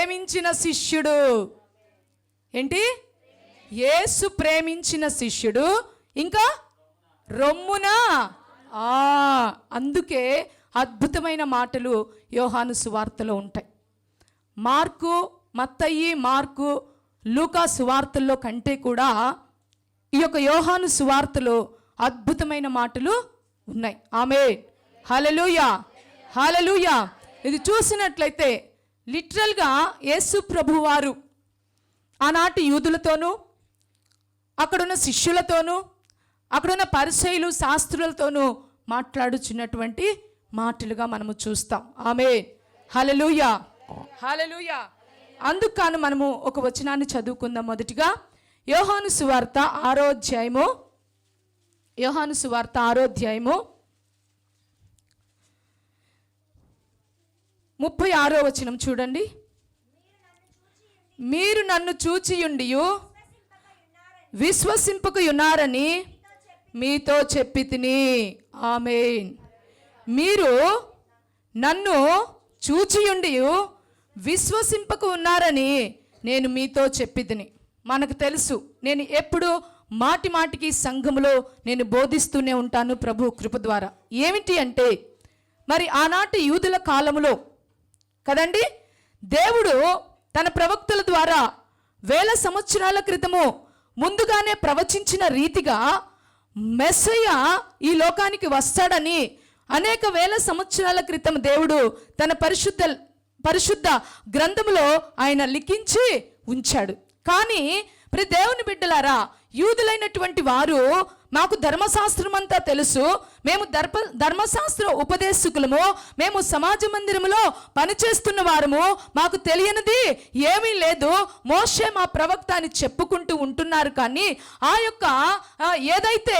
ప్రేమించిన శిష్యుడు. ఏంటి? యేసు ప్రేమించిన శిష్యుడు. ఇంకా రొమ్మున. అందుకే అద్భుతమైన మాటలు యోహాను సువార్తలో ఉంటాయి. మార్కు, మత్తయి, మార్కు, లూకా సువార్తల్లో కంటే కూడా ఈ యొక్క యోహాను సువార్తలో అద్భుతమైన మాటలు ఉన్నాయి. ఆమేన్. హల్లెలూయా, హల్లెలూయా. ఇది చూసినట్లయితే లిటరల్గా యేసు ప్రభువారు ఆనాటి యూదులతోనూ, అక్కడున్న శిష్యులతోనూ, అక్కడున్న పరిసయ్యులు, శాస్త్రులతోనూ మాట్లాడుచున్నటువంటి మాటలుగా మనము చూస్తాం. ఆమేన్. హల్లెలూయా, హల్లెలూయా. అందుకని మనము ఒక వచనాన్ని చదువుకుందాం. మొదటిగా యోహాను సువార్త 6వ అధ్యాయము, యోహాను సువార్త 6వ అధ్యాయము 36వ వచనం చూడండి. మీరు నన్ను చూచియుండియు విశ్వసింపక ఉన్నారని మీతో చెప్పి తిని. ఆమేన్. మీరు నన్ను చూచియుండియు విశ్వసింపక ఉన్నారని నేను మీతో చెప్పి తిని. మనకు తెలుసు, నేను ఎప్పుడు మాటి మాటికి సంఘములో నేను బోధిస్తూనే ఉంటాను ప్రభు కృప ద్వారా. ఏమిటి అంటే, మరి ఆనాటి యూదుల కాలములో కదండి, దేవుడు తన ప్రవక్తల ద్వారా 1000 సంవత్సరాల క్రితము ముందుగానే ప్రవచించిన రీతిగా మెస్సయ్య ఈ లోకానికి వస్తాడని అనేక 1000 సంవత్సరాల క్రితం దేవుడు తన పరిశుద్ధ గ్రంథములో ఆయన లిఖించి ఉంచాడు. కానీ మరి దేవుని బిడ్డలారా, యూదులైనటువంటి వారు మాకు ధర్మశాస్త్రం అంతా తెలుసు, మేము ధర్మశాస్త్ర ఉపదేశకులము, మేము సమాజ మందిరములో పనిచేస్తున్న వారము, మాకు తెలియనిది ఏమీ లేదు, మోషే మా ప్రవక్త అని చెప్పుకుంటూ ఉంటున్నారు. కానీ ఆ యొక్క ఏదైతే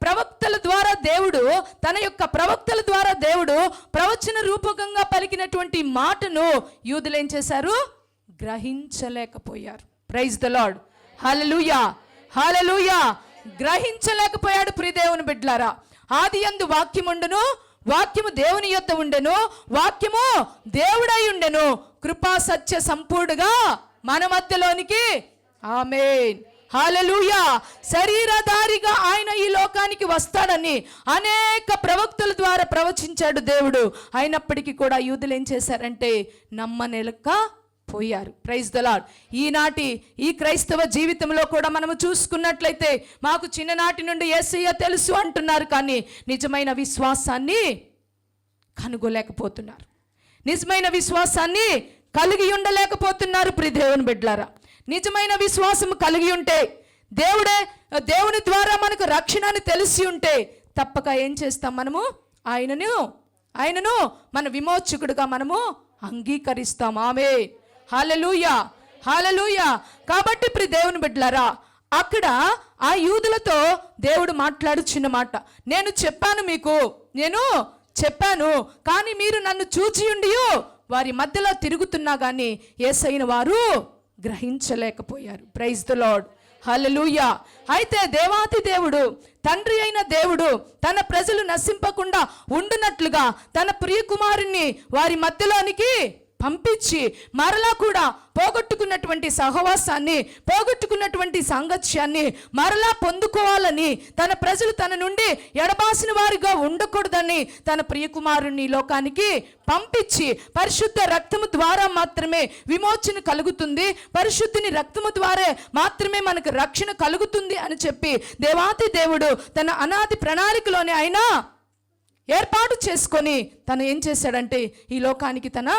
ప్రవక్తల ద్వారా దేవుడు తన యొక్క ప్రవక్తల ద్వారా దేవుడు ప్రవచన రూపకంగా పలికినటువంటి మాటను యూదులు ఏం చేశారు? గ్రహించలేకపోయారు. Praise the lord. హల్లెలూయా, హల్లెలూయా. గ్రహించలేకపోయాడు. ప్రియ దేవుని బిడ్డలారా, ఆదియందు వాక్యముండును, వాక్యము దేవుని యొద్ద ఉండెను, వాక్యము దేవుడై ఉండెను, కృపా సత్య సంపూర్ణగా మన మధ్యలోనికి. ఆమేన్. హల్లెలూయా. శరీరధారిగా ఆయన ఈ లోకానికి వస్తాడని అనేక ప్రవక్తల ద్వారా ప్రవచించాడు దేవుడు. అయినప్పటికీ కూడా యూదులు ఏం చేశారంటే నమ్మలేక పోయారు. Praise the lord. ఈనాటి ఈ క్రైస్తవ జీవితంలో కూడా మనము చూసుకున్నట్లయితే మాకు చిన్ననాటి నుండి యేసయ్య తెలుసు అంటున్నారు, కానీ నిజమైన విశ్వాసాన్ని కనుగొలేకపోతున్నారు, నిజమైన విశ్వాసాన్ని కలిగి ఉండలేకపోతున్నారు. ప్రియ దేవుని బిడ్డలారా, నిజమైన విశ్వాసం కలిగి ఉంటే, దేవుని ద్వారా మనకు రక్షణ అని తెలిసి ఉంటే తప్పక ఏం చేస్తాం? మనము ఆయనను మన విమోచకుడుగా మనము అంగీకరిస్తాం. ఆమేన్. హల్లెలూయా, హల్లెలూయా. కాబట్టి ప్రియ దేవుని బిడ్డలారా, అక్కడ ఆ యూదులతో దేవుడు మాట్లాడుచున్న మాట, నేను చెప్పాను కానీ మీరు నన్ను చూచియుండియు వారి మధ్యలో తిరుగుతున్నా కానీ యేసయ్యను వారు గ్రహించలేకపోయారు. Praise the lord. హల్లెలూయా. అయితే దేవాతి దేవుడు, తండ్రి అయిన దేవుడు తన ప్రజలు నశింపకుండా ఉండునట్లుగా తన ప్రియ కుమారుణ్ణి వారి మధ్యలోనికి పంపించి మరలా కూడా పోగొట్టుకున్నటువంటి సహవాసాన్ని, పోగొట్టుకున్నటువంటి సాంగత్యాన్ని మరలా పొందుకోవాలని, తన ప్రజలు తన నుండి ఎడబాసిన వారిగా ఉండకూడదని తన ప్రియకుమారుని లోకానికి పంపించి, పరిశుద్ధ రక్తము ద్వారా మాత్రమే విమోచన కలుగుతుంది, పరిశుద్ధిని రక్తము ద్వారా మాత్రమే మనకు రక్షణ కలుగుతుంది అని చెప్పి దేవాతి దేవుడు తన అనాది ప్రణాళికలోనే ఆయన ఏర్పాటు చేసుకొని తను ఏం చేశాడంటే ఈ లోకానికి తన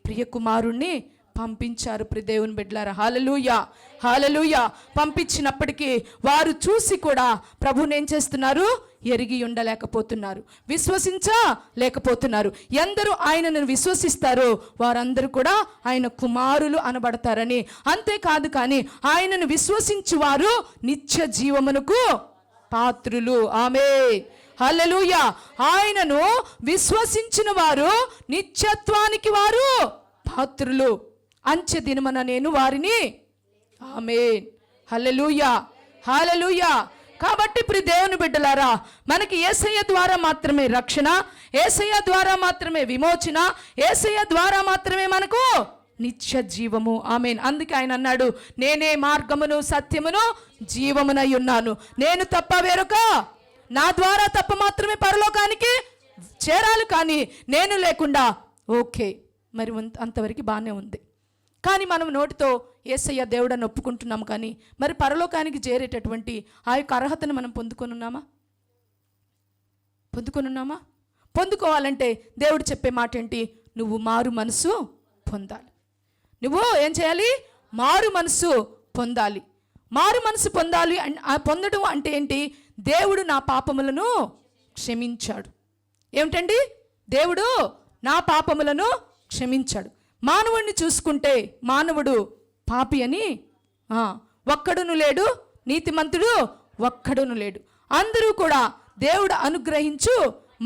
ప్రియ కుమారుణ్ణి పంపించారు. ప్రియ దేవుని బిడ్డలారా, హల్లెలూయా, హల్లెలూయా. పంపించినప్పటికీ వారు చూసి కూడా ప్రభువుని ఏం చేస్తున్నారు? ఎరిగి ఉండలేకపోతున్నారు, విశ్వసించలేకపోతున్నారు. ఎందరూ ఆయనను విశ్వసిస్తారో వారందరూ కూడా ఆయన కుమారులు అనబడతారని. అంతేకాదు కానీ ఆయనను విశ్వసించు వారు నిత్య జీవమునకు పాత్రులు. ఆమేన్. హల్లెలూయా. ఆయనను విశ్వసించిన వారు నిత్యత్వానికి వారు పాత్రులు. అంచె దినమున నేను వారిని. ఆమేన్. హల్లెలూయా, హల్లెలూయా. కాబట్టి ప్రియ దేవుని బిడ్డలారా, మనకి యేసయ్య ద్వారా మాత్రమే రక్షణ, యేసయ్య ద్వారా మాత్రమే విమోచన, యేసయ్య ద్వారా మాత్రమే మనకు నిత్య జీవము. ఆమేన్. అందుకే ఆయన అన్నాడు, నేనే మార్గమును సత్యమును జీవమునై ఉన్నాను, నేను తప్ప వేరొక, నా ద్వారా తప్ప మాత్రమే పరలోకానికి చేరాలి, కానీ నేను లేకుండా. ఓకే, మరి అంతవరకు బాగానే ఉంది. కానీ మనం నోటితో యేసయ్య దేవుడని ఒప్పుకుంటున్నాం, కానీ మరి పరలోకానికి చేరేటటువంటి ఆ యొక్క అర్హతను మనం పొందుకొనున్నామా? పొందుకోవాలంటే దేవుడు చెప్పే మాట ఏంటి? నువ్వు మారు మనసు పొందాలి. నువ్వు ఏం చేయాలి? మారు మనసు పొందాలి. మారు మనసు పొందాలి. పొందడం అంటే ఏంటి? దేవుడు నా పాపములను క్షమించాడు. ఏమిటండి? దేవుడు నా పాపములను క్షమించాడు. మానవుడిని చూసుకుంటే మానవుడు పాపి అని ఒక్కడును లేడు, నీతిమంతుడు ఒక్కడును లేడు. అందరూ కూడా దేవుడు అనుగ్రహించు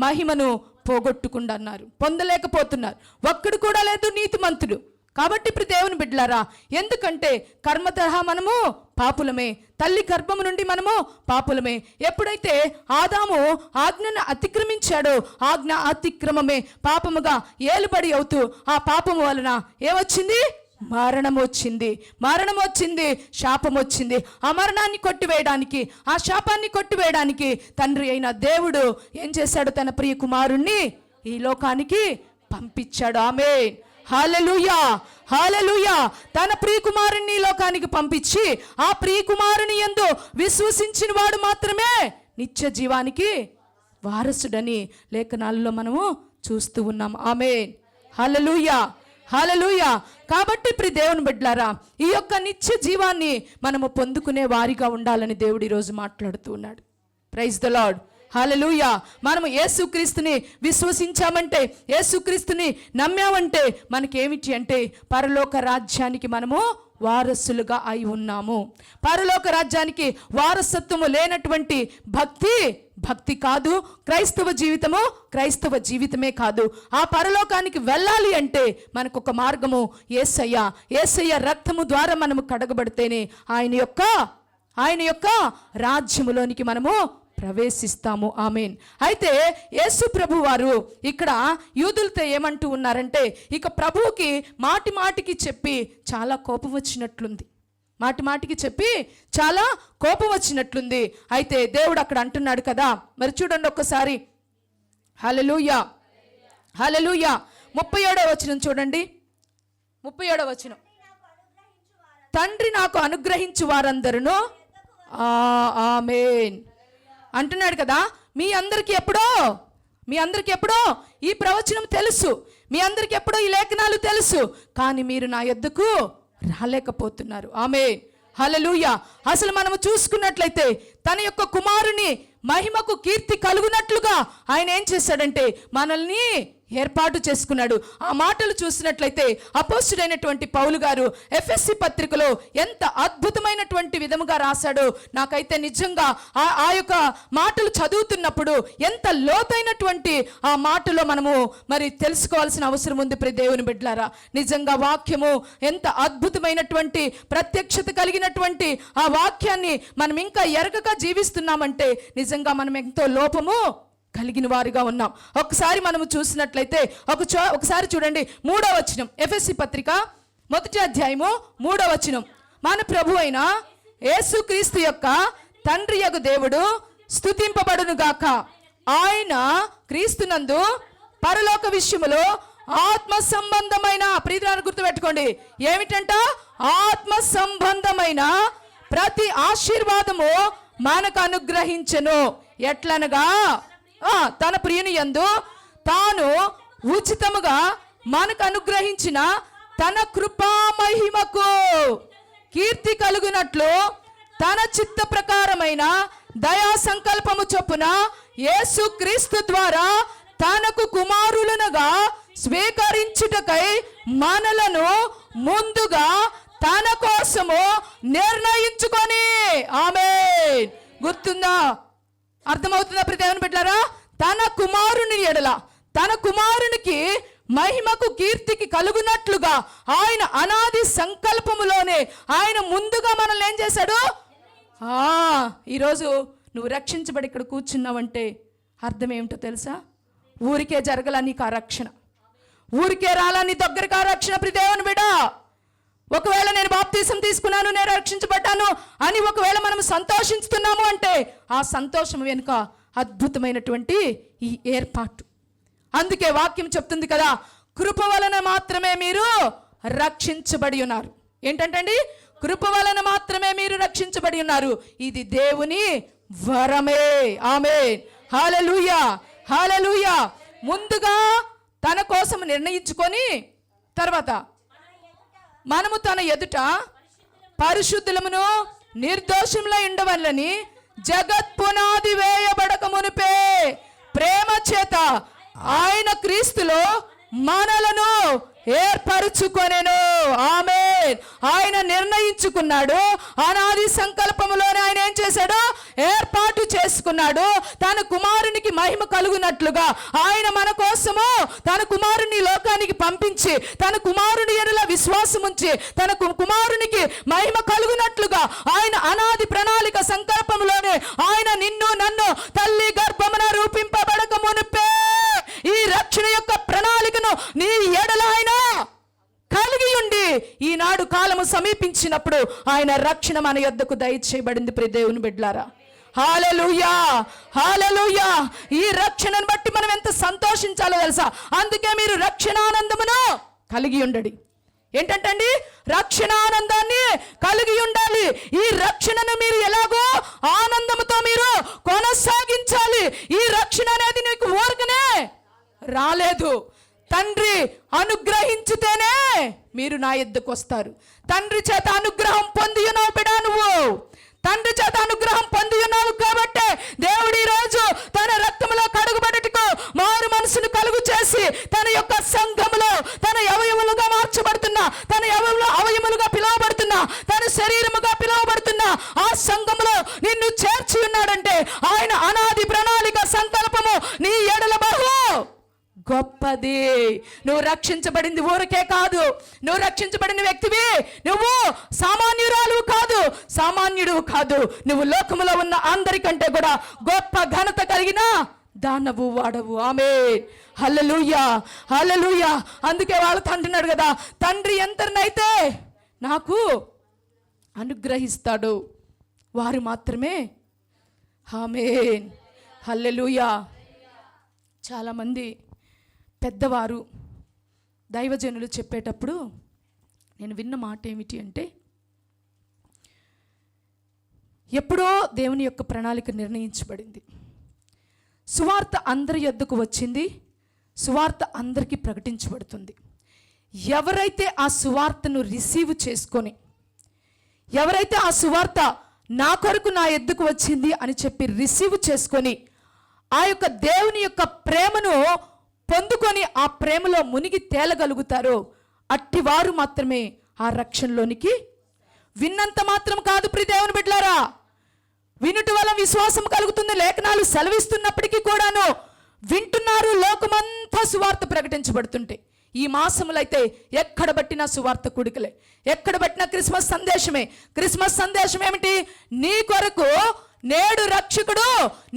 మహిమను పోగొట్టుకుంటున్నారు, పొందలేకపోతున్నారు. ఒక్కడు కూడా లేదు నీతిమంతుడు. కాబట్టి ఇప్పుడు దేవుని బిడ్డలారా, ఎందుకంటే కర్మ తరహా మనము పాపులమే, తల్లి గర్భము నుండి మనము పాపులమే. ఎప్పుడైతే ఆదాము ఆజ్ఞను అతిక్రమించాడో, ఆజ్ఞ అతిక్రమమే పాపముగా ఏలుబడి అవుతూ ఆ పాపము వలన ఏమొచ్చింది? మరణం వచ్చింది, శాపం వచ్చింది. ఆ మరణాన్ని కొట్టివేయడానికి, ఆ శాపాన్ని కొట్టివేయడానికి తండ్రి అయిన దేవుడు ఏం చేశాడు? తన ప్రియ కుమారుణ్ణి ఈ లోకానికి పంపించాడు. ఆమేన్, హల్లెలూయా, హల్లెలూయా. తన ప్రియ కుమారుణ్ణి ఈ లోకానికి పంపించి, ఆ ప్రియ కుమారుని యందు విశ్వసించిన వాడు మాత్రమే నిత్య జీవానికి వారసుడని లేఖనాలలో మనము చూస్తూ ఉన్నాం. ఆమేన్, హల్లెలూయా, హల్లెలూయా. కాబట్టి ప్రియ దేవుని బిడ్డలారా, ఈ యొక్క నిత్య జీవాన్ని మనము పొందుకునే వారిగా ఉండాలని దేవుడు ఈరోజు మాట్లాడుతూ ఉన్నాడు. ప్రైజ్ ద లార్డ్, హల్లెలూయా. మనము యేసుక్రీస్తుని విశ్వసించామంటే, యేసుక్రీస్తుని నమ్మామంటే మనకేమిటి అంటే పరలోక రాజ్యానికి మనము వారసులుగా అయి ఉన్నాము. పరలోక రాజ్యానికి వారసత్వము లేనటువంటి భక్తి కాదు, క్రైస్తవ జీవితమే కాదు. ఆ పరలోకానికి వెళ్ళాలి అంటే మనకు ఒక మార్గము యేసయ్య రక్తము ద్వారా మనము కడగబడితేనే ఆయన యొక్క రాజ్యములోనికి మనము ప్రవేశిస్తాము. ఆమేన్. అయితే యేసు ప్రభు వారు ఇక్కడ యూదులతో ఏమంటూ ఉన్నారంటే, ఇక ప్రభువుకి మాటి మాటికి చెప్పి చాలా కోపం వచ్చినట్లుంది. అయితే దేవుడు అక్కడ అంటున్నాడు కదా, మరి చూడండి ఒక్కసారి. హల్లెలూయా, హల్లెలూయా. 37వ వచనం చూడండి. 37వ వచనం, తండ్రి నాకు అనుగ్రహించు వారందరూ ఆమేన్ అంటున్నాడు కదా. మీ అందరికీ ఎప్పుడో ఈ ప్రవచనం తెలుసు, మీ అందరికీ ఎప్పుడో ఈ లేఖనాలు తెలుసు, కానీ మీరు నా యొద్దకు రాలేకపోతున్నారు. ఆమేన్, హల్లెలూయా. అసలు మనము చూసుకున్నట్లయితే తన యొక్క కుమారుని మహిమకు కీర్తి కలుగునట్లుగా ఆయన ఏం చేశాడంటే మనల్ని ఏర్పాటు చేసుకున్నాడు. ఆ మాటలు చూసినట్లయితే అపోస్తుడైనటువంటి పౌలు గారు ఎఫెసీ పత్రికలో ఎంత అద్భుతమైనటువంటి విధముగా రాశాడో, నాకైతే నిజంగా ఆ యొక్క మాటలు చదువుతున్నప్పుడు ఎంత లోతైనటువంటి ఆ మాటలో మనము మరి తెలుసుకోవాల్సిన అవసరం ఉంది. ప్రియ దేవుని బిడ్డలారా, నిజంగా వాక్యము ఎంత అద్భుతమైనటువంటి ప్రత్యక్షత కలిగినటువంటి ఆ వాక్యాన్ని మనం ఇంకా ఎరగక జీవిస్తున్నామంటే నిజంగా మనం ఎంతో లోపము కలిగిన వారిగా ఉన్నాం. ఒకసారి మనము చూసినట్లయితే ఒకసారి చూడండి 3వ వచనం, ఎఫెసీ పత్రిక 1వ అధ్యాయము 3వ వచనం. మన ప్రభు అయిన యేసుక్రీస్తు యొక్క తండ్రి యగు దేవుడు స్తుతింపబడును గాక. ఆయన క్రీస్తునందు పరలోక విషయములో ఆత్మ సంబంధమైన, ప్రియతరాన్ని గుర్తుపెట్టుకోండి, ఏమిటంట? ఆత్మ సంబంధమైన ప్రతి ఆశీర్వాదము మనకు అనుగ్రహించెను. ఎట్లనగా తన ప్రియుని యందు తాను ఉచితముగా మనకు అనుగ్రహించిన తన కృపా మహిమకు కీర్తి కలుగునట్లు తన చిత్త ప్రకారమైన దయా సంకల్పము చొప్పున యేసుక్రీస్తు ద్వారా తనకు కుమారులనుగా స్వీకరించుటకై మనలను ముందుగా తన కోసము నిర్ణయించుకొని. ఆమేన్. గుర్తుందా? అర్థమవుతుందా ప్రియ దేవుని బిడ్డలారా? తన కుమారుని ఎడల, తన కుమారునికి మహిమకు కీర్తికి కలుగునట్లుగా ఆయన అనాది సంకల్పములోనే ఆయన ముందుగా మనల్ని ఏం చేశాడు? ఈరోజు నువ్వు రక్షించబడి ఇక్కడ కూర్చున్నావంటే అర్థం ఏమిటో తెలుసా? ఊరికే జరగల నీకు ఆ రక్షణ, ఊరికే రాలా నీ దగ్గరికి ఆ రక్షణ ప్రియ దేవుని బిడ్డ. ఒకవేళ నేను బాప్తీసం తీసుకున్నాను, నేను రక్షించబడ్డాను అని ఒకవేళ మనం సంతోషిస్తున్నాము అంటే ఆ సంతోషం వెనుక అద్భుతమైనటువంటి ఈ ఏర్పాటు. అందుకే వాక్యం చెప్తుంది కదా, కృప వలన మాత్రమే మీరు రక్షించబడి ఉన్నారు. ఏంటంటండి? కృప వలన మాత్రమే మీరు రక్షించబడి ఉన్నారు. ఇది దేవుని వరమే. ఆమేన్, హల్లెలూయా, హల్లెలూయా. ముందుగా తన కోసం నిర్ణయించుకొని తర్వాత మనము తన ఎదుట పరిశుద్ధులమును నిర్దోషములై ఉండవల్లని జగత్ పునాది వేయబడక మునిపే ప్రేమ చేత ఆయన క్రీస్తులో మనలను ఏర్పరుచుకొనెను. ఆమేన్. ఆయన నిర్ణయించుకున్నాడు. అనాది సంకల్పములోనే ఆయన ఏం చేశాడు? ఏర్పాటు చేసుకున్నాడు. తన కుమారునికి మహిమ కలుగునట్లుగా ఆయన మన కోసము తన కుమారుని లోకానికి పంపించి తన కుమారుని ఎడల విశ్వాసం ఉంచి తన కుమారునికి మహిమ కలుగునట్లుగా ఆయన అనాది ప్రణాళిక సంకల్పంలోనే ఆయన నిన్ను నన్ను తల్లి గర్భమున రూపింపబడక మునిపే ఈ రక్షణ యొక్క ప్రణాళికను నీ ఎడల ఆయన కలిగి ఉండి ఈనాడు కాలము సమీపించినప్పుడు ఆయన రక్షణ మన యొద్దకు దయచేయబడింది. ప్రియ దేవుని బిడ్డలారా, హల్లెలూయా, హల్లెలూయా. ఈ రక్షణను బట్టి మనం ఎంత సంతోషించాలో తెలుసా? అందుకే మీరు రక్షణానందమును కలిగి ఉండండి. ఏంటంటండి? రక్షణానందాన్ని కలిగి ఉండాలి. ఈ రక్షణను మీరు ఎలాగో ఆనందముతో మీరు కొనసాగించాలి. ఈ రక్షణ అనేది నీకు ఊరకనే రాలేదు. తండ్రి అనుగ్రహించితేనే మీరు నా యొద్దకు వస్తారు. తండ్రి చేత అనుగ్రహం పొంది ఉన్నావు బిడ్డ. నువ్వు తండ్రి చేత అనుగ్రహం పొంది ఉన్నావు కాబట్టి దేవుడు ఈ రోజు తన రక్తములో కడుగుబడుటకు మారు మనసును కలుగు చేసి తన యొక్క సంఘములో తన అవయములుగా మార్చబడుతున్నా, తన అవయములుగా పిలువబడుతున్నా, తన శరీరముగా పిలువబడుతున్నా ఆ సంఘములో నిన్ను చేర్చి ఉన్నాడంటే ఆయన అనాది ప్రణాళిక సంకల్పము నీ ఎడల బహు గొప్పది. నువ్వు రక్షించబడింది ఊరికే కాదు. నువ్వు రక్షించబడిన వ్యక్తివి. నువ్వు సామాన్యురాలు కాదు, సామాన్యుడు కాదు. నువ్వు లోకములో ఉన్న అందరికంటే కూడా గొప్ప ఘనత కలిగిన దానవు వాడవు. ఆమేన్, హల్లెలూయా, హల్లెలూయా. అందుకే వాళ్ళతో అంటున్నాడు కదా, తండ్రి ఎంతనైతే నాకు అనుగ్రహిస్తాడు వారు మాత్రమే. ఆమేన్, హల్లెలూయా. చాలామంది పెద్దవారు దైవజనులు చెప్పేటప్పుడు నేను విన్న మాట ఏమిటి అంటే, ఎప్పుడో దేవుని యొక్క ప్రణాళిక నిర్ణయించబడింది. సువార్త అందరి యొద్దకు వచ్చింది. సువార్త అందరికీ ప్రకటించబడుతుంది. ఎవరైతే ఆ సువార్తను రిసీవ్ చేసుకొని, ఎవరైతే ఆ సువార్త నా కొరకు నా యొద్దకు వచ్చింది అని చెప్పి రిసీవ్ చేసుకొని ఆ యొక్క దేవుని యొక్క ప్రేమను పొందుకొని ఆ ప్రేమలో మునిగి తేలగలుగుతారో అట్టివారు మాత్రమే ఆ రక్షణలోనికి. విన్నంత మాత్రం కాదు ప్రియ దేవుని బిడ్డలారా, వినుట వల్ల విశ్వాసం కలుగుతుంది లేఖనాలు సెలవిస్తున్నప్పటికీ కూడాను వింటున్నారు. లోకమంతా సువార్త ప్రకటించబడుతుంటే ఈ మాసములైతే ఎక్కడ బట్టినా సువార్త కూడికలే, ఎక్కడ బట్టినా క్రిస్మస్ సందేశమే. క్రిస్మస్ సందేశం ఏమిటి? నీ కొరకు నేడు రక్షకుడు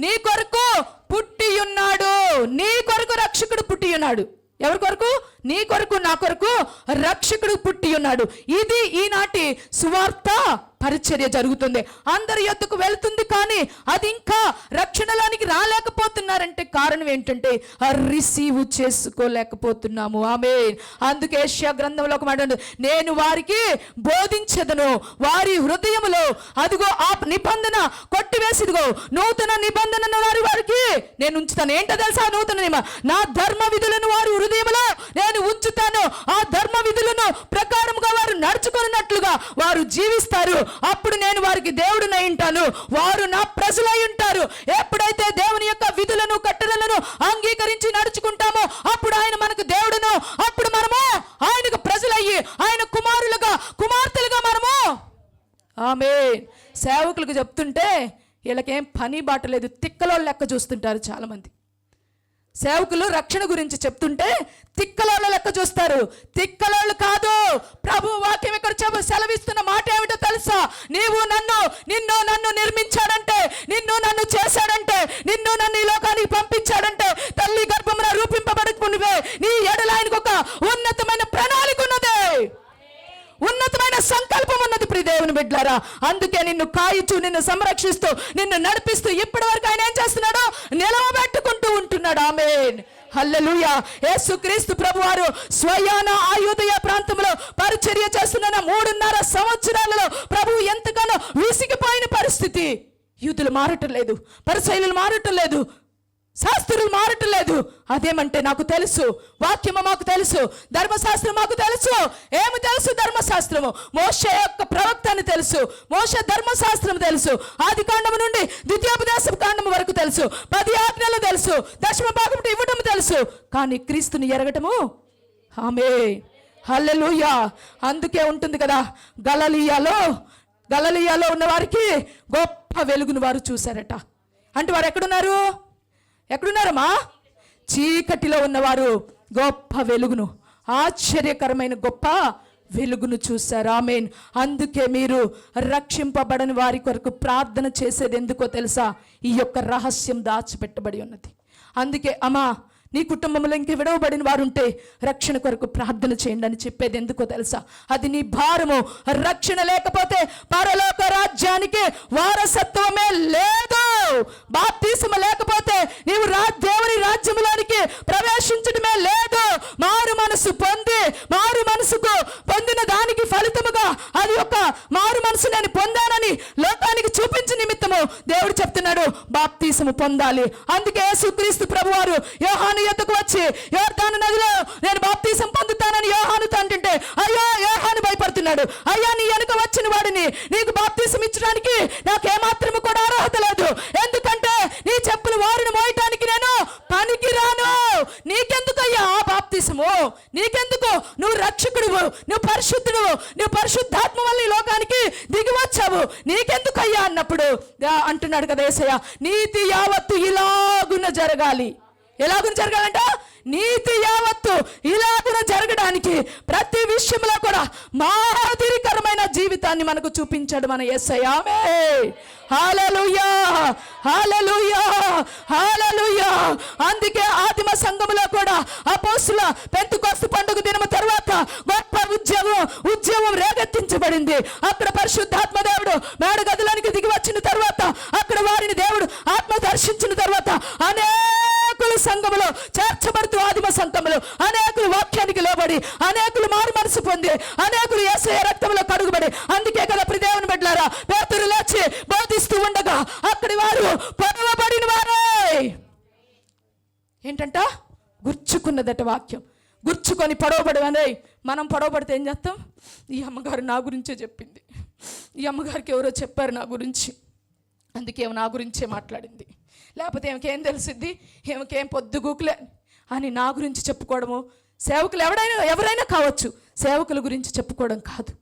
నీ కొరకు పుట్టి ఉన్నాడు. నీ కొరకు రక్షకుడు పుట్టి ఉన్నాడు. ఎవరి కొరకు? నీ కొరకు, నా కొరకు రక్షకుడు పుట్టి ఉన్నాడు. ఇది ఈనాటి సువార్త పరిచర్య జరుగుతుంది. అందరి యొద్దకు వెళ్తుంది, కానీ అది ఇంకా రక్షణలోనికి రాలేకపోతున్నారంటే కారణం ఏంటంటే రిసీవ్ చేసుకోలేకపోతున్నాము. ఆమేన్. అందుకే యెషయా గ్రంథంలో ఒక మాట ఉంది, నేను వారికి బోధించదను, వారి హృదయములో అదిగో ఆ నిబంధన కొట్టివేసిదిగో నూతన నిబంధనను వారికి నేను ఉంచుతాను. ఏంటో తెలుసా? నూతన నిబంధన, నా ధర్మ విధులను వారి హృదయములో నేను ఉంచుతాను. ఆ ధర్మ విధులను ప్రకారముగా వారు నడుచుకున్నట్లుగా వారు జీవిస్తారు. అప్పుడు నేను వారికి దేవుడునై ఉంటాను, వారు నా ప్రజలై ఉంటారు. ఎప్పుడైతే దేవుని యొక్క విధులను కట్టడలను అంగీకరించి నడుచుకుంటామో అప్పుడు ఆయన మనకు దేవుడును, అప్పుడు మనము ఆయనకు ప్రజలయ్యి ఆయన కుమారులుగా కుమార్తెలుగా మనము. ఆమేన్. సేవకులకు చెప్తుంటే వీళ్ళకేం పని బాట లేదు, తిక్కలో లెక్క చూస్తుంటారు చాలామంది. సేవకులు రక్షణ గురించి చెప్తుంటే తిక్కలోళ్ళ లెక్క చూస్తారు. తిక్కలోళ్ళు కాదు. ప్రభు వాక్యం ఇక్కడ సెలవిస్తున్న మాట ఏమిటో తెలుసా? నిన్ను నన్ను నిర్మించాడంటే, నిన్ను నన్ను చేశాడంటే, నిన్ను నన్ను ఈ లోకానికి పంపించాడంటే, తల్లి గర్భమున రూపింపబడుకునివే నీ ఎడల ఆయనకు ఒక సంకల్పం ఉన్నది ప్రియ దేవుని బిడ్డలారా. అందుకే నిన్ను కాయిచు, నిన్ను సంరక్షిస్తూ, నిన్ను నడిపిస్తూ ఇప్పటి వరకు ఆయన ఏం చేస్తున్నాడు? నిలవబెట్టుకుంటూ ఉంటున్నాడు. ఆమేన్, హల్లెలూయా. యేసుక్రీస్తు ప్రభువారు స్వయాన అయోధ్య ప్రాంతంలో పరిచర్య చేస్తున్న 3.5 సంవత్సరాలలో ప్రభువు ఎంతగానో విసిగిపోయిన పరిస్థితి. యూదులు మారటం లేదు, పరిసయ్యులు మారటం లేదు, శాస్త్రులు మారటం లేదు. అదేమంటే నాకు తెలుసు, వాక్యము మాకు తెలుసు, ధర్మశాస్త్రం మాకు తెలుసు. ఏమి తెలుసు? ధర్మశాస్త్రము. మోషే యొక్క ప్రవక్త అని తెలుసు, మోషే ధర్మశాస్త్రం తెలుసు, ఆది కాండము నుండి ద్వితీయోపదేశ కాండము వరకు తెలుసు, 10 ఆజ్ఞలు తెలుసు, దశమ భాగం ఇవ్వడం తెలుసు. కానీ క్రీస్తుని ఎరగటము, ఆమేన్, హల్లెలూయా. అందుకే ఉంటుంది కదా, గలిలయలో ఉన్న వారికి గొప్ప వెలుగును వారు చూశారట. అంటే వారు ఎక్కడున్నారమ్మా? చీకటిలో ఉన్నవారు గొప్ప వెలుగును, ఆశ్చర్యకరమైన గొప్ప వెలుగును చూశారు. ఆమేన్. అందుకే మీరు రక్షింపబడని వారి కొరకు ప్రార్థన చేసేది ఎందుకో తెలుసా? ఈ యొక్క రహస్యం దాచిపెట్టబడి ఉన్నది. అందుకే అమ్మా, నీ కుటుంబంలో ఇంక విడవబడిన వారు ఉంటే రక్షణ కొరకు ప్రార్థన చేయండి అని చెప్పేది ఎందుకో తెలుసా? అది నీ భారము. రక్షణ లేకపోతే పరలోక రాజ్యానికి వారసత్వమే లేదు. బాప్తిసము లేకపోతే నీవు దేవుని రాజ్యములోనికి ప్రవేశించడమే లేదు. మారు మనసు పొందిన దానికి ఫలితముగా అది ఒక మారు మనసు నేను పొందానని లోకానికి చూపించే నిమిత్తము దేవుడు చెప్తున్నాడు, బాప్తిసము పొందాలి. అందుకే యేసుక్రీస్తు ప్రభువారు యోహాను యొద్దకు వచ్చి, యోర్దాను నదిలో నేను బాప్తిసం పొందుతానని యోహానుతో అంటుంటే, అయ్యో యోహాను భయపడుతున్నాడు. అయ్యా, నీ వెనుక వచ్చిన వాడిని నీకు బాప్తిసం ఇచ్చడానికి నాకు ఏమాత్రము కూడా అర్హత లేదు. ఎందుకంటే నీ చెప్పులు వారిని మోయటానికి నేను పనికిరాను. నీకెందుకయ్యా ఆ బాప్తిసము? నీకెందుకు? నువ్వు రక్షకుడువు, నువ్వు పరిశుద్ధుడువు, నువ్వు పరిశుద్ధాత్మ వల్ల ఈ లోకానికి దిగి వచ్చావు, నీకెందుకయ్యా అన్నప్పుడు అంటున్నాడు కదా యేసయ్య, నీతి యావత్తు ఇలాగున జరగాలి. ఎలాగున జరగాలంట? నీతి యావత్తు ఇలాగున జరగడానికి ప్రతి విషయంలో కూడా మాదిరికరమైన జీవితాన్ని మనకు చూపించాడు మన యేసయ్య. ఆమేన్, హల్లెలూయా, హల్లెలూయా, హల్లెలూయా. అందుకే ఆదిమ సంఘములో కూడా అపోస్తుల పెంతెకోస్తు పండుగ దినము తర్వాత గొప్ప ఉద్యమం రేగెత్తించబడింది. అక్కడ పరిశుద్ధాత్మ దేవుడు మేడ గదిలోనికి దిగి వచ్చిన తర్వాత, అక్కడ వారిని దేవుడు ఆత్మ దర్శించిన తర్వాత అనేకులు సంఘములో చేర్చబడుతూ, ఆదిమ సంఘములో అనేకులు వాక్యానికి లోబడి, అనేకులు మారు మనసు పొంది, అనేకులు యేసయ్య రక్తంలో కడుగుబడి. అందుకే కదా ప్రియ దేవుని బిడ్డలారా, పేతురు లేచి బోధిస్తూ ఉండగా అక్కడి వారు పొడవబడిన వారే ఏంటంట? గుర్చుకున్నదట వాక్యం. గుర్చుకొని పొడవబడవనే. మనం పొడవబడితే ఏం చేస్తాం? ఈ అమ్మగారు నా గురించే చెప్పింది, ఈ అమ్మగారికి ఎవరో చెప్పారు నా గురించి, అందుకే నా గురించే మాట్లాడింది, లేకపోతే ఏమకేం తెలిసిద్ది, ఏమకేం పొద్దుగూకులే అని నా గురించి చెప్పుకోవడము. సేవకులు ఎవరైనా కావచ్చు, సేవకుల గురించి చెప్పుకోవడం కాదు.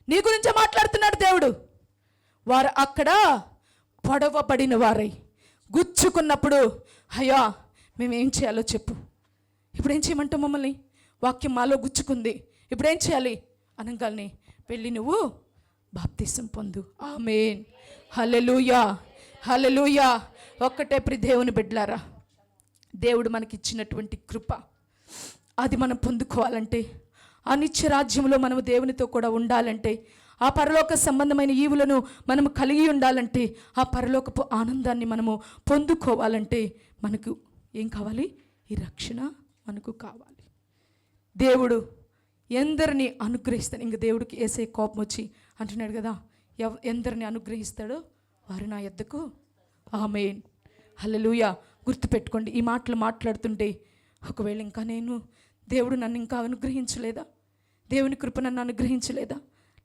నీ గురించే మాట్లాడుతున్నాడు దేవుడు. వారు అక్కడ పొడవబడిన వారై గుచ్చుకున్నప్పుడు, అయ్యా మేమేం చేయాలో చెప్పు, ఇప్పుడు ఏం చేయమంటావు మమ్మల్ని? వాక్యం మాలో గుచ్చుకుంది, ఇప్పుడు ఏం చేయాలి అనగానే వెళ్ళి నువ్వు బాప్తిసం పొందు. ఆమేన్, హల్లెలూయా, హల్లెలూయా. ఒక్కటే ప్రియ దేవుని బిడ్డలారా, దేవుడు మనకిచ్చినటువంటి కృప అది మనం పొందుకోవాలంటే, ఆ నిత్య రాజ్యంలో మనము దేవునితో కూడా ఉండాలంటే, ఆ పరలోక సంబంధమైన ఈవులను మనము కలిగి ఉండాలంటే, ఆ పరలోకపు ఆనందాన్ని మనము పొందుకోవాలంటే మనకు ఏం కావాలి? ఈ రక్షణ మనకు కావాలి. దేవుడు ఎందరిని అనుగ్రహిస్తాడు. ఇంక దేవుడికి యేసయ్య కోపం వచ్చి అంటున్నాడు కదా, ఎందరిని అనుగ్రహిస్తాడో వారు నా యొద్దకు. ఆమేన్, హల్లెలూయా. గుర్తుపెట్టుకోండి, ఈ మాటలు మాట్లాడుతుంటే ఒకవేళ ఇంకా దేవుడు నన్ను ఇంకా అనుగ్రహించలేదా, దేవుని కృప నన్ను అనుగ్రహించలేదా,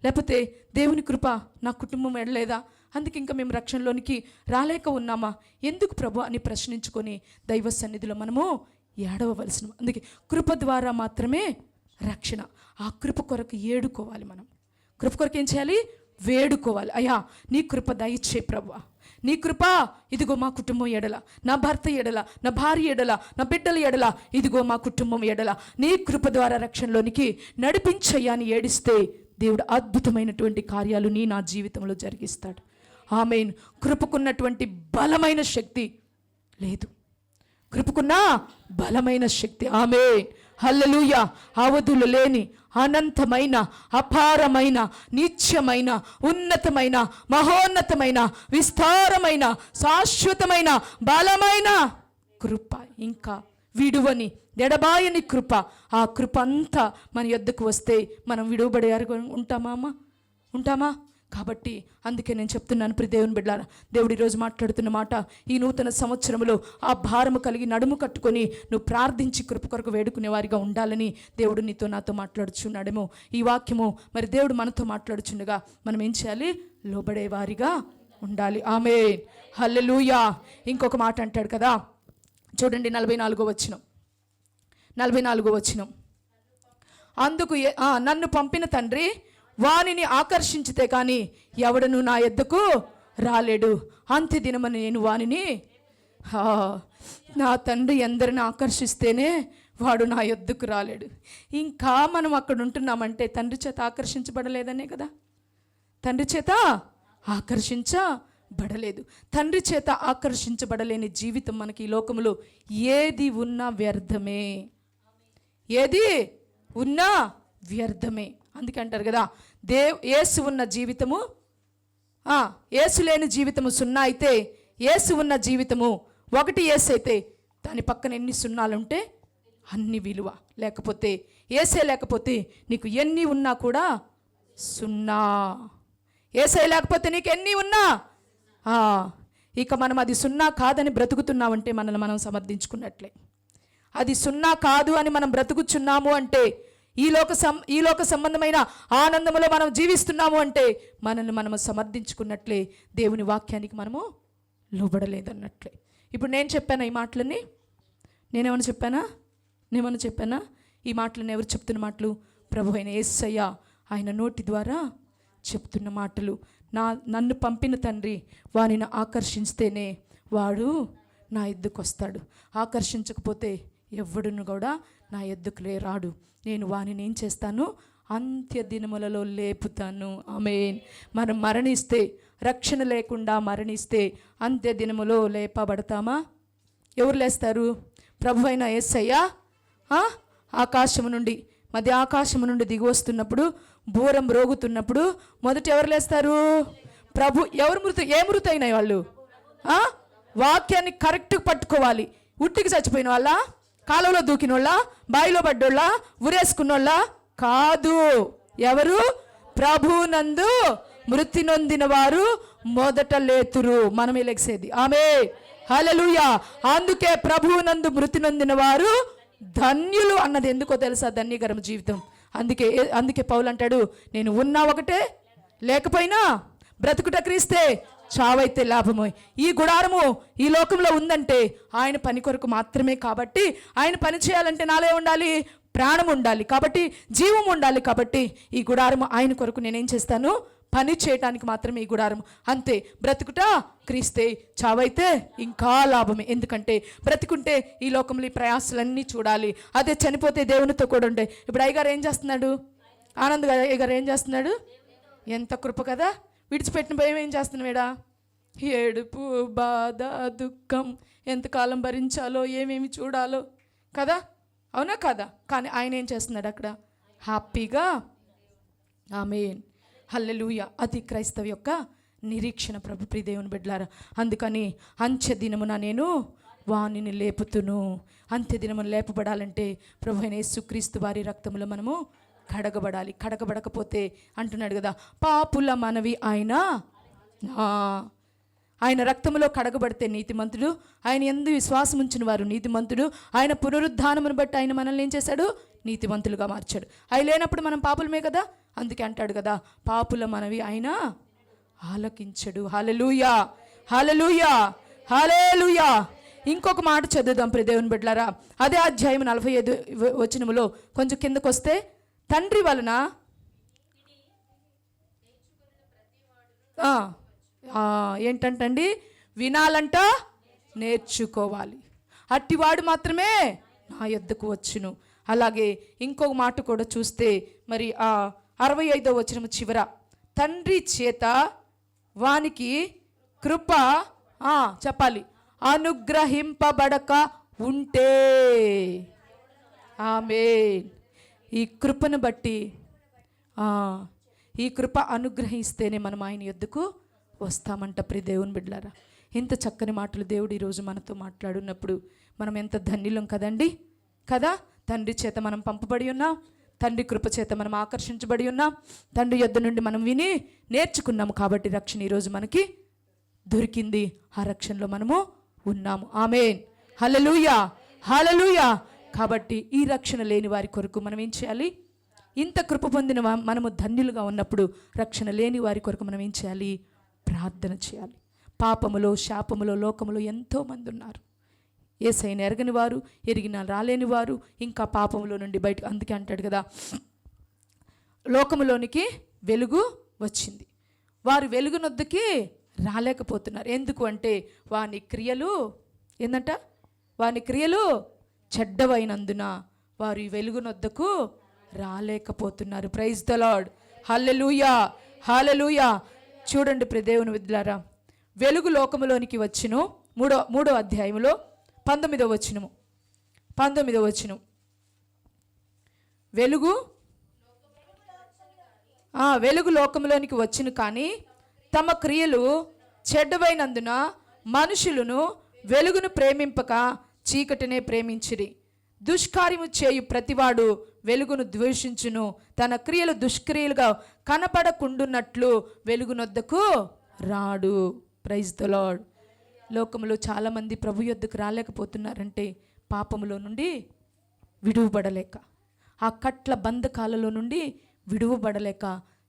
లేకపోతే దేవుని కృప నా కుటుంబం ఎడలేదా, అందుకే ఇంకా మేము రక్షణలోనికి రాలేక ఉన్నామా, ఎందుకు ప్రభు అని ప్రశ్నించుకొని దైవ సన్నిధిలో మనము ఏడవవలసిన. అందుకే కృప ద్వారా మాత్రమే రక్షణ. ఆ కృప కొరకు ఏడుకోవాలి. మనం కృప కొరకు ఏం చేయాలి? వేడుకోవాలి. అయ్యా నీ కృప దయచే ప్రభువా, నీ కృప ఇదిగో మా కుటుంబం ఎడల, నా భర్త ఎడల, నా భార్య ఎడల, నా బిడ్డల ఎడల, ఇదిగో మా కుటుంబం ఎడల నీ కృప ద్వారా రక్షణలోనికి నడిపించయ్యా అని ఏడిస్తే దేవుడు అద్భుతమైనటువంటి కార్యాలు నా జీవితంలో జరిగిస్తాడు. ఆమేన్. కృపకున్నటువంటి బలమైన శక్తి లేదు, కృపకున్న బలమైన శక్తి. ఆమేన్, హల్లెలూయా. అవధులు లేని అనంతమైన, అపారమైన, నిత్యమైన, ఉన్నతమైన, మహోన్నతమైన, విస్తారమైన, శాశ్వతమైన, బలమైన కృప, ఇంకా విడువని ఎడబాయని కృప, ఆ కృప అంతా మన యొద్దకు వస్తే మనం విడువబడేవారు ఉంటామా అమ్మా? ఉంటామా? కాబట్టి అందుకే నేను చెప్తున్నాను, ప్రియ దేవుని బిడ్డలారా, దేవుడు ఈరోజు మాట్లాడుతున్న మాట, ఈ నూతన సంవత్సరంలో ఆ భారము కలిగి నడుము కట్టుకొని నువ్వు ప్రార్థించి కృప కొరకు వేడుకునే వారిగా ఉండాలని దేవుడు నీతో నాతో మాట్లాడుచున్నాడేమో. ఈ వాక్యము మరి దేవుడు మనతో మాట్లాడుచుండగా మనం ఏం చేయాలి? లోబడే వారిగా ఉండాలి. ఆమేన్, హల్లెలూయా. ఇంకొక మాట అంటాడు కదా, చూడండి 44వ వచనం. అందుకు నన్ను పంపిన తండ్రి వానిని ఆకర్షించితే కానీ ఎవడను నా యొద్దకు రాలేడు. అంత్య దినమని నేను వానిని, నా తండ్రి ఎందరిని ఆకర్షిస్తేనే వాడు నా యొద్దకు రాలేడు. ఇంకా మనం అక్కడ ఉంటున్నామంటే తండ్రి చేత ఆకర్షించబడలేదనే కదా. తండ్రి చేత ఆకర్షించబడలేదు. తండ్రి చేత ఆకర్షించబడలేని జీవితం మనకి ఈ లోకంలో ఏది ఉన్నా వ్యర్థమే. ఏది ఉన్నా వ్యర్థమే. అందుకే అంటారు కదా, యేసు ఉన్న జీవితము, యేసు లేని జీవితము సున్నా అయితే, యేసు ఉన్న జీవితము ఒకటి యేసు అయితే దాని పక్కన ఎన్ని సున్నాలుంటే అన్ని విలువ. లేకపోతే యేసే లేకపోతే నీకు ఎన్ని ఉన్నా కూడా సున్నా. యేసే లేకపోతే నీకు ఎన్ని ఉన్నా, ఇక మనం అది సున్నా కాదని బ్రతుకుతున్నామంటే మనల్ని మనం సమర్థించుకున్నట్లే. అది సున్నా కాదు అని మనం బ్రతుకుచున్నాము అంటే, ఈ లోక సంబంధమైన ఆనందములో మనం జీవిస్తున్నాము అంటే మనల్ని మనము సమర్థించుకున్నట్లే, దేవుని వాక్యానికి మనము లోబడలేదన్నట్లే. ఇప్పుడు నేను చెప్పానా ఈ మాటలన్నీ? నేనేమన్నా చెప్పానా? ఈ మాటలను ఎవరు చెప్తున్న మాటలు? ప్రభు అయిన యేసయ్య ఆయన నోటి ద్వారా చెప్తున్న మాటలు. నన్ను పంపిన తండ్రి వానిని ఆకర్షిస్తేనే వాడు నా ఎద్దుకు వస్తాడు. ఆకర్షించకపోతే ఎవ్వడును కూడా నా ఎద్దుకు రాడు. నేను వానిని ఏం చేస్తాను? అంత్య దినములలో లేపుతాను. ఆమేన్. మనం మరణిస్తే, రక్షణ లేకుండా మరణిస్తే అంత్య దినములో లేపబడతామా? ఎవరు లేస్తారు? ప్రభు అయిన యేసయ్య ఆకాశము నుండి, మధ్య ఆకాశము నుండి దిగి వస్తున్నప్పుడు, బూరం రోగుతున్నప్పుడు మొదట ఎవరు లేస్తారు? ప్రభు. ఏ మృతైన వాళ్ళు? వాక్యాన్ని కరెక్ట్గా పట్టుకోవాలి. ఉట్టికి చచ్చిపోయిన వాళ్ళ, కాలువలో దూకిన వాళ్ళ, బావిలో పడ్డోళ్ళ, ఉరేసుకున్నోళ్ళ కాదు. ఎవరు? ప్రభునందు మృతి నొందిన వారు మొదట లేతురు. మనమే లెగిసేది. ఆమేన్, హల్లెలూయా. అందుకే ప్రభునందు మృతి నొందిన వారు ధన్యులు అన్నది ఎందుకో తెలుసా? ధన్యకరం జీవితం. అందుకే పౌలు అంటాడు, నేను ఉన్నా ఒకటే, లేకపోయినా బ్రతుకుట క్రీస్తే, చావైతే లాభము. ఈ గుడారము ఈ లోకంలో ఉందంటే ఆయన పని కొరకు మాత్రమే. కాబట్టి ఆయన పని చేయాలంటే నాలో ఉండాలి, ప్రాణం ఉండాలి, కాబట్టి జీవం ఉండాలి. కాబట్టి ఈ గుడారము ఆయన కొరకు నేనేం చేస్తాను? పని చేయటానికి మాత్రమే ఈ గుడారము. అంతే. బ్రతుకుట క్రీస్తే, చావైతే ఇంకా లాభమే. ఎందుకంటే బ్రతుకుంటే ఈ లోకంలో ఈ ప్రయాసాలన్నీ చూడాలి, అదే చనిపోతే దేవునితో కూడా ఉంటాయి. ఇప్పుడు అయ్యగారు ఏం చేస్తున్నాడు? ఆనంద్ అయ్యగారు ఏం చేస్తున్నాడు? ఎంత కృప కదా. విడిచిపెట్టిన భయం ఏం చేస్తున్నాడా? ఏడుపు, బాధ, దుఃఖం ఎంతకాలం భరించాలో, ఏమేమి చూడాలో కదా. అవునా కదా? కానీ ఆయన ఏం చేస్తున్నాడు అక్కడ? హ్యాపీగా. ఆమేన్, హల్లెలూయా. అది క్రైస్తవ యొక్క నిరీక్షణ. ప్రభు ప్రియ దేవుని బిడ్డలారా, అందుకని అంత్య దినమున నేను వానిని లేపుతును. అంత్య దినమున లేపబడాలంటే ప్రభు అయిన యేసుక్రీస్తు వారి రక్తములో మనము కడగబడాలి. కడగబడకపోతే అంటున్నాడు కదా, పాపుల మనవి ఆయన రక్తములో కడగబడితే నీతిమంతుడు, ఆయన యందు విశ్వాసం ఉంచిన వారు నీతిమంతుడు. ఆయన పునరుద్ధానమును బట్టి ఆయన మనల్ని ఏం చేశాడు? నీతిమంతులుగా మార్చాడు. ఆయన లేనప్పుడు మనం పాపులమే కదా. అందుకే అంటాడు కదా, పాపుల మనవి ఆయన ఆలకించడు. హల్లెలూయా, హల్లెలూయా, హల్లెలూయా. ఇంకొక మాట చదువుదాం ప్రియ దేవుని బిడ్డలారా. అదే అధ్యాయం 45 వచనములో కొంచెం కిందకు వస్తే, తండ్రి వలన ఏంటంటండి? వినాలంట, నేర్చుకోవాలి. అట్టివాడు మాత్రమే నా యొద్దకు వచ్చును. అలాగే ఇంకొక మాట కూడా చూస్తే మరి 65వ వచనము చివర, తండ్రి చేత వానికి కృప చెప్పాలి, అనుగ్రహింపబడక ఉంటే. ఆమేన్. ఈ కృపను బట్టి ఈ కృప అనుగ్రహిస్తేనే మనం ఆయన యొద్దకు వస్తామంట. ప్రియ దేవుని బిడ్డలారా, ఇంత చక్కని మాటలు దేవుడు ఈరోజు మనతో మాట్లాడున్నప్పుడు మనం ఎంత ధన్యులం కదండి. కదా, తండ్రి చేత మనం పంపబడి ఉన్నాం, తండ్రి కృప చేత మనం ఆకర్షించబడి ఉన్నాం, తండ్రి యొద్ద నుండి మనం విని నేర్చుకున్నాము. కాబట్టి రక్షణ ఈరోజు మనకి దొరికింది. ఆ రక్షణలో మనము ఉన్నాము. ఆమేన్, హల్లెలూయా, హల్లెలూయా. కాబట్టి ఈ రక్షణ లేని వారి కొరకు మనం ఏం చేయాలి? ఇంత కృప పొందిన మనము ధన్యులుగా ఉన్నప్పుడు రక్షణ లేని వారి కొరకు మనం ఏం చేయాలి? ప్రార్థన చేయాలి. పాపములో శాపములో లోకములో ఎంతోమంది ఉన్నారు. యేసయ్యను ఎరగని వారు, ఎరిగిన రాలేని వారు, ఇంకా పాపములో నుండి బయట. అందుకే అంటాడు కదా, లోకములోనికి వెలుగు వచ్చింది, వారు వెలుగునొద్దకి రాలేకపోతున్నారు. ఎందుకు అంటే వాని క్రియలు ఏందంట? వాని క్రియలు చెడ్డవైనందున వారు ఈ వెలుగునొద్దకు రాలేకపోతున్నారు. ప్రైజ్ ద లార్డ్, హల్లెలూయా, హల్లెలూయా. చూడండి ప్రియ దేవుని బిడ్డలారా, వెలుగు లోకములోనికి వచ్చును. మూడో అధ్యాయములో 19వ వచనం. వెలుగు లోకములోనికి వచ్చును, కానీ తమ క్రియలు చెడ్డవైనందున మనుషులను వెలుగును ప్రేమింపక చీకటినే ప్రేమించిరి. దుష్కార్యము చేయు ప్రతివాడు వెలుగును ద్వేషించును, తన క్రియలు దుష్క్రియలుగా కనపడకుండున్నట్లు వెలుగునొద్దకు రాడు. Praise the lord. లోకంలో చాలామంది ప్రభు యొద్దకు రాలేకపోతున్నారంటే పాపములో నుండి విడువబడలేక, ఆ కట్ల బంధకాలలో నుండి విడువబడలేక.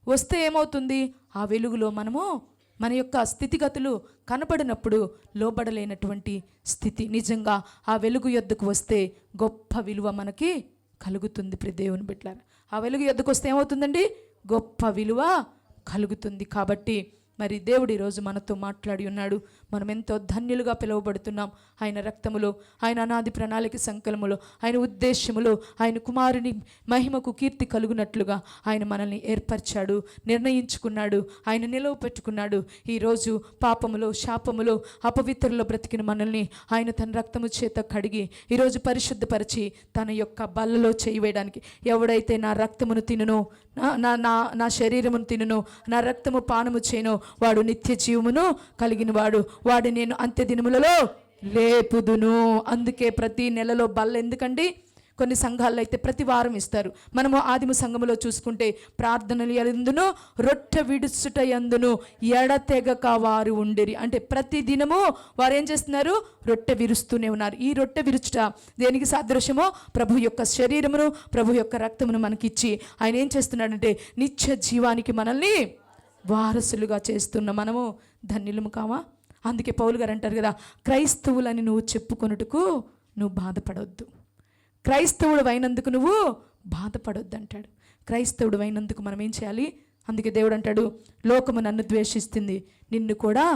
వస్తే ఏమవుతుంది? ఆ వెలుగులో మనము మన యొక్క స్థితిగతులు కనపడినప్పుడు లోబడలేనటువంటి స్థితి. నిజంగా ఆ వెలుగు యొద్దకు వస్తే గొప్ప విలువ మనకి కలుగుతుంది. ప్రియ దేవుని బిడ్డలారా, ఆ వెలుగు యొద్దకు వస్తే ఏమవుతుందండి? గొప్ప విలువ కలుగుతుంది. కాబట్టి మరి దేవుడు ఈరోజు మనతో మాట్లాడి ఉన్నాడు. మనం ఎంతో ధన్యులుగా పిలువబడుతున్నాం. ఆయన రక్తములో, ఆయన అనాది ప్రణాళిక సంకలములో, ఆయన ఉద్దేశములో, ఆయన కుమారుని మహిమకు కీర్తి కలుగునట్లుగా ఆయన మనల్ని ఏర్పరిచాడు, నిర్ణయించుకున్నాడు, ఆయన నిలవ పెట్టుకున్నాడు. ఈరోజు పాపములో శాపములో అపవిత్రలో బ్రతికిన మనల్ని ఆయన తన రక్తము చేత కడిగి ఈరోజు పరిశుద్ధపరిచి తన యొక్క బల్లలో చేయి వేయడానికి, ఎవడైతే నా రక్తమును తినునో, నా శరీరమును తినునో, నా రక్తము పానము చేయనో వాడు నిత్య జీవమును కలిగిన వాడు నేను అంత్య దినములలో లేపుదును. అందుకే ప్రతి నెలలో బల్ల ఎందుకండి? కొన్ని సంఘాల్లో అయితే ప్రతి వారం ఇస్తారు. మనము ఆదిమ సంఘములో చూసుకుంటే ప్రార్థనలు ఎందును రొట్టె విడుచుట ఎందును ఎడతెగక వారు ఉండిరి. అంటే ప్రతి దినము వారు ఏం చేస్తున్నారు? రొట్టె విరుస్తూనే ఉన్నారు. ఈ రొట్టె విరుచుట దేనికి సాదృశ్యమో? ప్రభు యొక్క శరీరమును, ప్రభు యొక్క రక్తమును మనకిచ్చి ఆయన ఏం చేస్తున్నాడంటే నిత్య జీవానికి మనల్ని వారసులుగా చేస్తున్న మనము ధన్యులము కావా? అందుకే పౌలు గారు అంటారు కదా, క్రైస్తవులని నువ్వు చెప్పుకొనుటకు నువ్వు బాధపడొద్దు, క్రైస్తవుడు అయినందుకు నువ్వు బాధపడొద్దు అంటాడు. క్రైస్తవుడు అయినందుకు మనం ఏం చేయాలి? అందుకే దేవుడు అంటాడు, లోకము నన్ను ద్వేషిస్తుంది, నిన్ను కూడా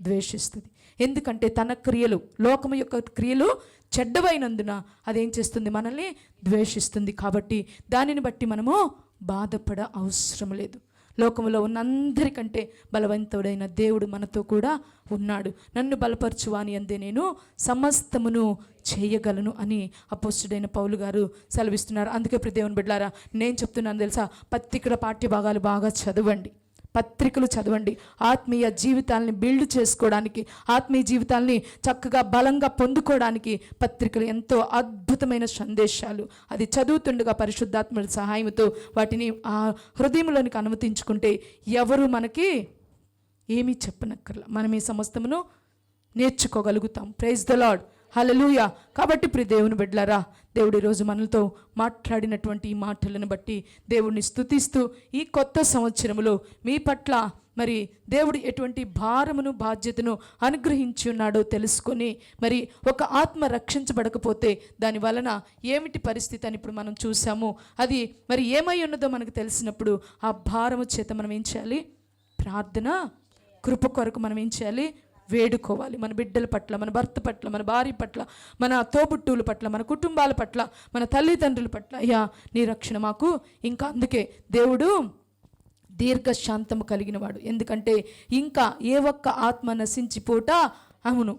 ద్వేషిస్తుంది. ఎందుకంటే తన క్రియలు, లోకము యొక్క క్రియలు చెడ్డవైనందున అదేం చేస్తుంది? మనల్ని ద్వేషిస్తుంది. కాబట్టి దానిని బట్టి మనము బాధపడ అవసరం లేదు. లోకములో ఉన్న అందరికంటే బలవంతుడైన దేవుడు మనతో కూడా ఉన్నాడు. నన్ను బలపరచువాని అందే నేను సమస్తమును చేయగలను అని అపోస్తుడైన పౌలు గారు సెలవిస్తున్నారు. అందుకే ప్రియ దేవుని బిడ్డలారా, నేను చెప్తున్నాను తెలుసా, పత్రికల పాఠ్యభాగాలు బాగా చదవండి, పత్రికలు చదవండి. ఆత్మీయ జీవితాలని బిల్డ్ చేసుకోవడానికి, ఆత్మీయ జీవితాలని చక్కగా బలంగా పొందుకోవడానికి పత్రికలు ఎంతో అద్భుతమైన సందేశాలు. అది చదువుతుండగా పరిశుద్ధాత్మ సహాయంతో వాటిని ఆ హృదయంలోనికి అనుమతించుకుంటే ఎవరు మనకి ఏమీ చెప్పనక్కర్లా, మనం ఈ సమస్తమును నేర్చుకోగలుగుతాం. ప్రైజ్ ద లార్డ్, హల్లెలూయా. కాబట్టి ప్రియ దేవుని బిడ్డలారా, దేవుడు ఈరోజు మనలతో మాట్లాడినటువంటి ఈ మాటలను బట్టి దేవుడిని స్తుతిస్తూ ఈ కొత్త సంవత్సరములో మీ పట్ల మరి దేవుడు ఎటువంటి భారమును బాధ్యతను అనుగ్రహించి ఉన్నాడో తెలుసుకొని, మరి ఒక ఆత్మ రక్షించబడకపోతే దాని వలన ఏమిటి పరిస్థితి అని ఇప్పుడు మనం చూసాము. అది మరి ఏమై ఉన్నదో మనకు తెలిసినప్పుడు ఆ భారము చేత మనం ఏం చేయాలి? ప్రార్థన, కృప కొరకు మనం ఏం చేయాలి? వేడుకోవాలి. మన బిడ్డల పట్ల, మన భర్త పట్ల, మన భార్య పట్ల, మన తోబుట్టువుల పట్ల, మన కుటుంబాల పట్ల, మన తల్లిదండ్రుల పట్ల, అయ్యా నీ రక్షణ మాకు. ఇంకా అందుకే దేవుడు దీర్ఘశాంతము కలిగిన వాడు. ఎందుకంటే ఇంకా ఏ ఒక్క ఆత్మ నశించిపోట అవును.